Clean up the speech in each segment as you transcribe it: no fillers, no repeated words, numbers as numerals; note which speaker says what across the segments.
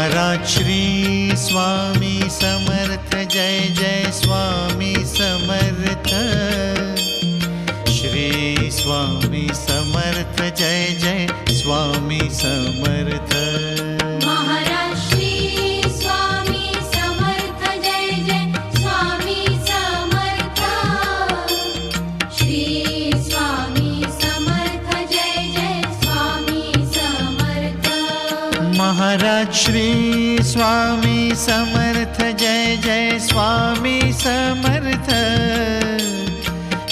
Speaker 1: Maharaj Shri Swami Samarth Jai Jai Swami Samarth. Shri Swami Samarth Jai Jai Swami Samarth.
Speaker 2: Maharaj Shri Swami Samarth Jai Jai Swami Samarth. Shri Swami Samarth Jai Jai Swami Samarth.
Speaker 1: Maharaj Shri Swami Samarth Jai Jai Swami Samarth.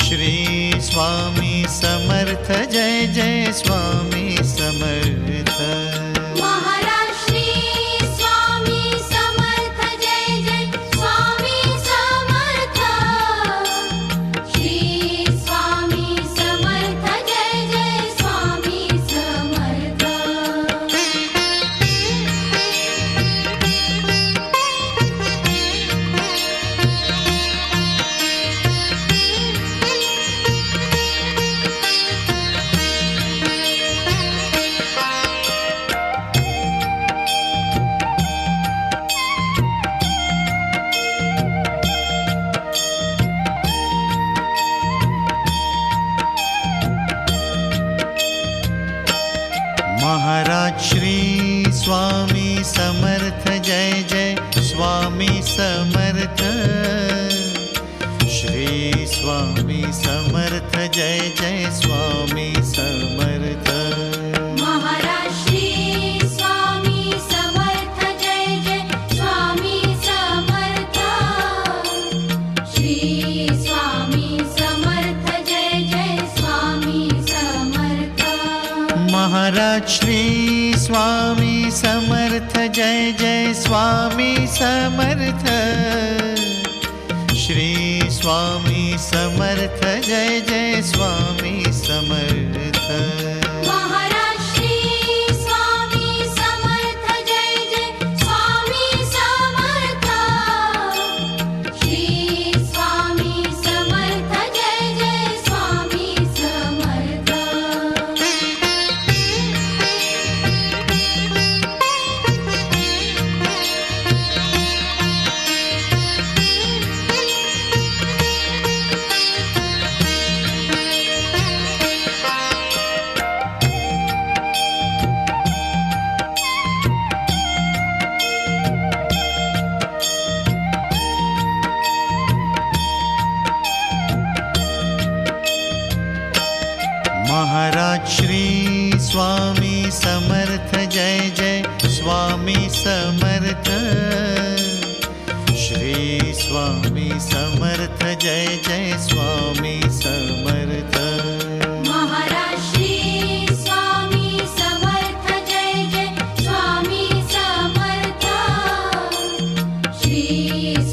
Speaker 1: Shri Swami Samarth Jai Jai Swami Samarth.
Speaker 2: Maharaj Shri Swami Samarth Jai Jai Swami Samarth. Shri Swami Samarth Jai Jai Swami Samarth.
Speaker 1: Maharaj Shri Swami Samarth Jai Jai Swami Samarth. Shri Swami Samarth Jai Jai Swami Samarth.
Speaker 2: Maharaj Shri Swami Samarth Jai Jai Swami Samarth. Shri Swami Samarth Jai Jai Swami Samarth.
Speaker 1: Maharaj Shri Swami Samarth Jai Jai Swami Samarth. Shri Swami Samarth Jai Jai Swami Samarth.
Speaker 2: Maharaj Shri Swami Samarth Jai Jai Swami Samarth. Shri Swami Samarth Jai Jai Swami Samarth.
Speaker 1: Maharaj Shri Swami Samarth Jai Jai Swami Samarth. Shri Swami Samarth Jai Jai Swami Samarth.
Speaker 2: Maharaj Shri Swami Samarth Jai Jai Swami Samarth. Shri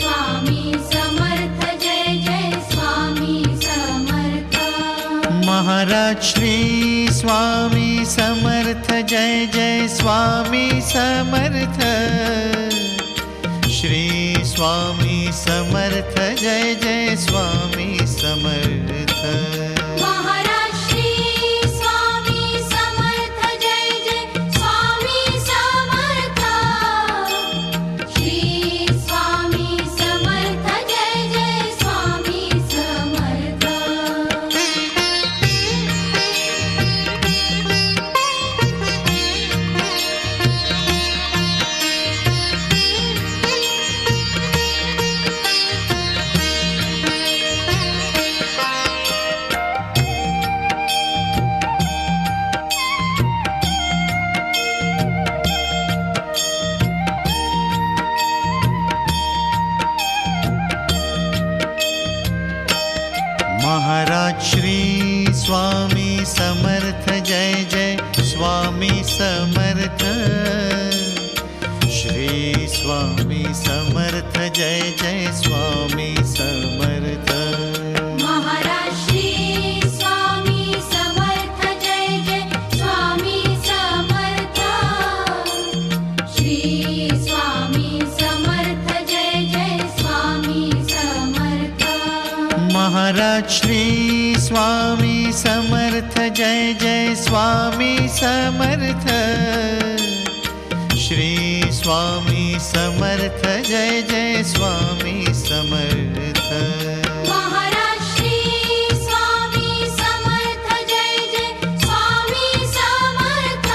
Speaker 2: Swami Samarth Jai Jai Swami Samarth.
Speaker 1: Maharaj Shri Swami Samarth Jai Jai Swami Samarth. Shri Swami Samarth Jai Jai Swami Samarth.
Speaker 2: Maharaj Shri Swami Samarth Jai Jai Swami Samarth. Shri Swami Samarth Jai Jai Swami Samarth.
Speaker 1: Maharaj Shri Swami Samarth Jai Jai Swami Samarth. Shri Swami Samarth Jai Jai Swami Samarth.
Speaker 2: Maharaj Shri Swami Samarth Jai Jai Swami Samarth. Shri Swami Samarth Jai Jai Swami Samarth.
Speaker 1: Maharaj Shri Swami Samarth Jai Jai Swami Samarth. Shri Swami Samarth Jai Jai Swami Samarth.
Speaker 2: Maharaj Shri Swami Samarth Jai Jai Swami Samarth.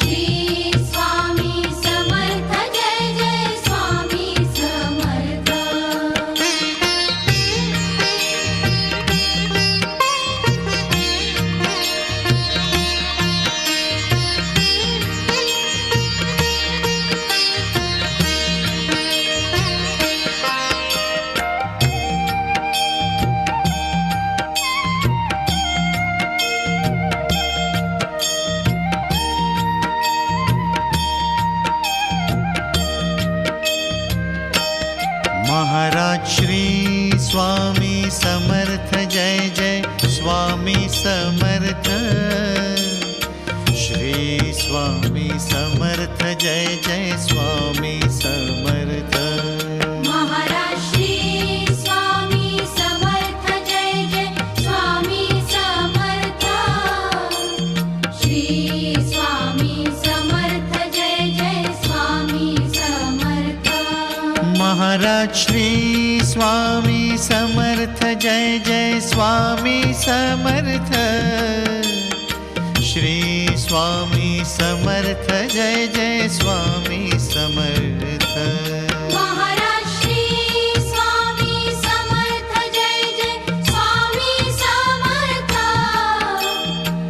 Speaker 2: Shri Swami Samarth Jai Jai Swami Samarth.
Speaker 1: Maharaj Shri Swami Samarth Jai Jai Swami Samarth. Shri Swami Samarth Jai Jai Swami Samarth.
Speaker 2: Maharaj Shri Swami Samarth Jai Jai Swami Samarth. Shri Swami Samarth Jai Jai Swami Samarth.
Speaker 1: Maharaj Shri Swami Samarth Jai Jai Swami Samarth. Shri Swami Samarth Jai Jai Swami Samarth.
Speaker 2: Maharaj Shri Swami Samarth Jai Jai Swami Samarth.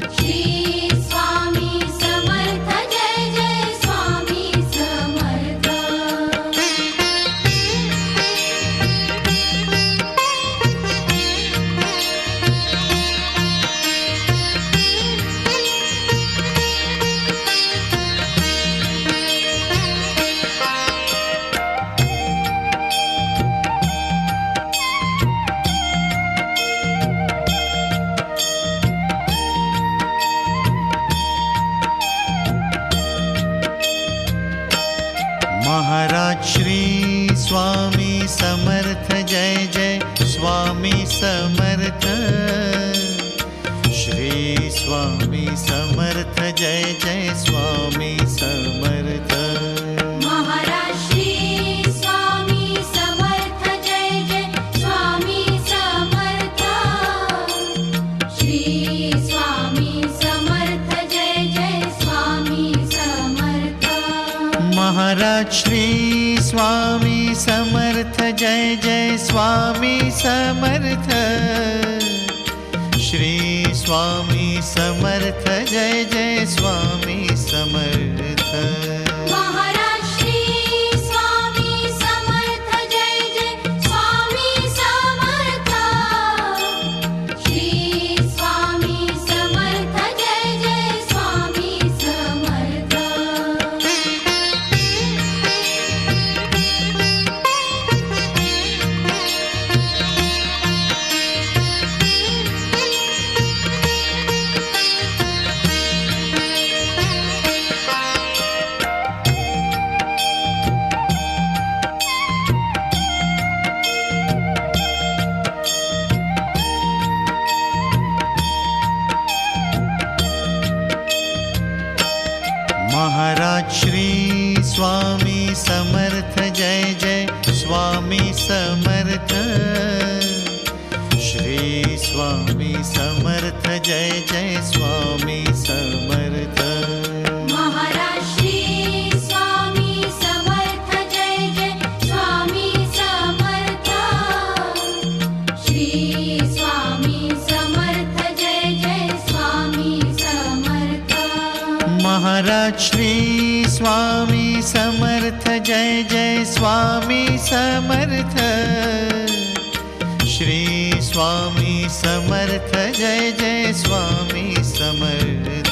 Speaker 2: Shri Swami Samarth Jai Jai Swami Samarth.
Speaker 1: Maharaj Shri Swami Samarth Jai Jai Swami Samarth. Shri Swami Samarth Jai Jai Swami Samarth.
Speaker 2: Maharaj Shri Swami Samarth Jai Jai Swami Samarth. Shri Swami Samarth Jai Jai Swami Samarth.
Speaker 1: Maharaj Shri Swami Samarth Jai Jai Swami Samarth. Shri Swami Samarth Jai Jai Swami Samarth.
Speaker 2: Maharaj Shri Swami Samarth Jai Jai Swami Samarth. Shri Swami Samarth Jai Jai Swami Samarth.
Speaker 1: Maharaj Shri Swami Samarth Jai Jai Swami Samarth. Shri Swami Samarth Jai Jai Swami Samarth.
Speaker 2: Maharaj Shri Swami Samarth Jai Jai Swami Samarth. Shri Swami Samarth Jai Jai Swami Samarth.
Speaker 1: Maharaj Shri Swami Samarth Jai Jai Swami Samarth. Shri Swami Samarth Jai Jai Swami Samarth.